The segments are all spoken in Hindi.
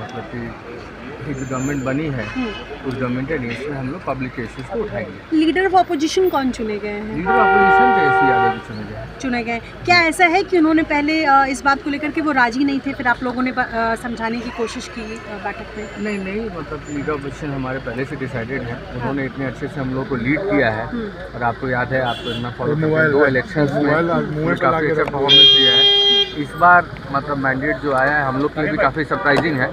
मतलब कि जो गवर्नमेंट बनी है उस गवर्नमेंट के अगेंस्ट में हम लोग पब्लिक इश्यूज को उठाएंगे। लीडर ऑफ अपोजिशन कौन चुने गए हैं? लीडर अपोजिशन तेजस्वी यादव जी चुने गए हैं। चुने गए। क्या ऐसा है कि उन्होंने पहले इस बात को लेकर के वो राजी नहीं थे, फिर आप लोगों ने समझाने की कोशिश की बैठक में? नहीं, मतलब लीडर ऑपोजिशन हमारे पहले से डिसाइडेड है। उन्होंने इतने अच्छे से हम लोग को लीड किया है और आपको याद है, आपको इतना फॉलो करते हैं, 2 इलेक्शंस में काफ़ी अच्छा परफॉर्मेंस दिया है। इस बार मतलब मैंडेट जो आया है हम लोग के लिए भी काफ़ी सरप्राइजिंग है,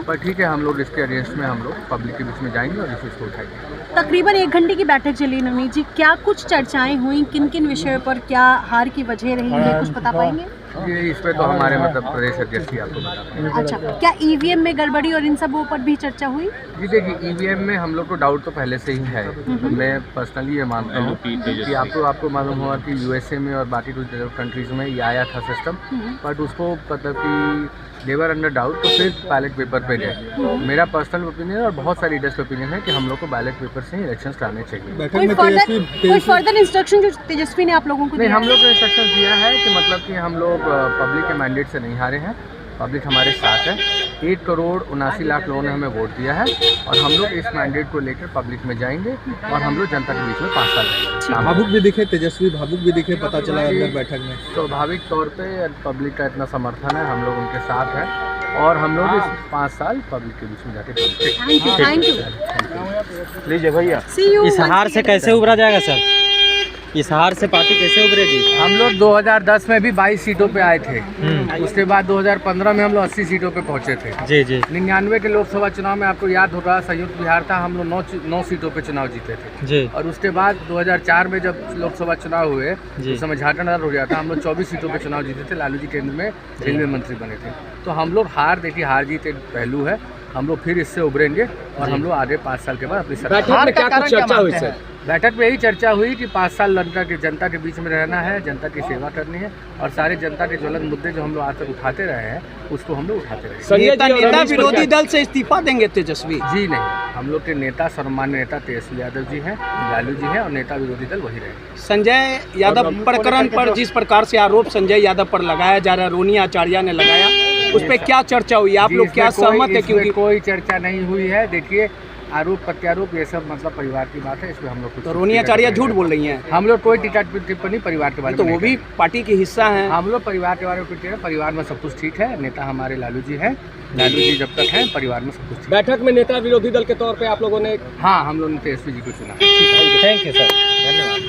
पर ठीक है, हम लोग इसके अगेंस्ट में हम लोग पब्लिक के बीच में जाएंगे और इस इसको उठाएंगे। तकरीबन 1 घंटे की बैठक चली नवनीत जी, क्या कुछ चर्चाएं हुई, किन किन विषयों पर, क्या हार की वजह रही है, कुछ बता पाएंगे? ये इस पे तो हमारे मतलब प्रदेश अध्यक्ष ही आपको बता पाएंगे। अच्छा, क्या ईवीएम में गड़बड़ी और इन सबों पर भी चर्चा हुई? जी देखिए, ईवीएम में हम लोग को डाउट तो पहले से ही है। तो मैं पर्सनली ये मानता हूँ कि आपको मालूम होगा कि यूएसए में और बाकी कुछ कंट्रीज में ये आया था सिस्टम, बट उसको मतलब कि देवर अंडर डाउट, तो फिर बैलेट पेपर पे गए। मेरा पर्सनल ओपिनियन और बहुत सारे लीडर्स का ओपिनियन है कि हम लोग को बैलेट पेपर से ही इलेक्शंस कराने चाहिए। कोई फर्दर इंस्ट्रक्शन जो तेजस्वी ने आप लोगों को नहीं, दिया? हम लोग को इंस्ट्रक्शन दिया है कि मतलब कि हम लोग पब्लिक के मैंडेट से नहीं हारे हैं, पब्लिक हमारे साथ है। 1 करोड़ 79 लाख लोगों ने हमें वोट दिया है और हम लोग इस मैंडेट को लेकर पब्लिक में जाएंगे और हम लोग जनता के बीच में 5 साल रहेंगे। भावुक भी दिखे तेजस्वी, भावुक भी दिखे, पता चला अंदर बैठक में। स्वाभाविक तौर पे पब्लिक का इतना समर्थन है, हम लोग उनके साथ हैं और हम लोग इस 5 साल पब्लिक के बीच में जाके थैंक यू। लीजिए भैया। इस हार से कैसे उभरा जाएगा सर? इस हार से पार्टी कैसे उभरेगी? हम लोग 2010 में भी 22 सीटों पे आए थे, उसके बाद 2015 में हम लोग 80 सीटों पे पहुंचे थे। जी 99 के लोकसभा चुनाव में आपको याद होगा, संयुक्त बिहार था, हम लोग 9 सीटों पे चुनाव जीते थे जी। और उसके बाद 2004 में जब लोकसभा चुनाव हुए उस समय झारखंड अलग हो गया था, हम लोग 24 सीटों पे चुनाव जीते थे। लालू जी केंद्र में रेलवे मंत्री बने थे। तो हम लोग देखिए हार जीत एक पहलू है, हम लोग फिर इससे उभरेंगे और हम लोग आगे 5 साल के बाद अपनी सरकार। चर्चा हुई सर? बैठक में यही चर्चा हुई कि 5 साल जनता के बीच में रहना है, जनता की सेवा करनी है और सारे जनता के ज्वलंत मुद्दे जो हम लोग आज तक उठाते रहे हैं उसको हम लोग उठाते रहे। नेता विरोधी दल से इस्तीफा देंगे तेजस्वी? जी नहीं, हम लोग के नेता सम्मान्य नेता तेजस्वी यादव जी हैं, लालू जी हैं और नेता विरोधी दल वही रहे। संजय यादव प्रकरण पर जिस प्रकार से आरोप संजय यादव पर लगाया जा रहा है, रोनी आचार्य ने लगाया, उस पर क्या चर्चा हुई? आप लोग क्या सहमत है? क्योंकि कोई चर्चा नहीं हुई है। देखिए, आरोप प्रत्यारोप ये सब मतलब परिवार की बात है, इसमें हम लोग तो रोनी आचार्य झूठ बोल रही हैं। हम लोग कोई टिकट टिप्पणी परिवार के बारे में तो वो भी पार्टी की हिस्सा हैं। हम लोग परिवार के बारे में कुछ, परिवार में सब कुछ ठीक है। नेता हमारे लालू जी हैं, लालू जी जब तक हैं परिवार में सब कुछ ठीक है। बैठक में नेता विरोधी दल के तौर पे आप लोगों ने? हाँ, हम लोगों ने तेजस्वी जी को चुना। थैंक यू सर, धन्यवाद।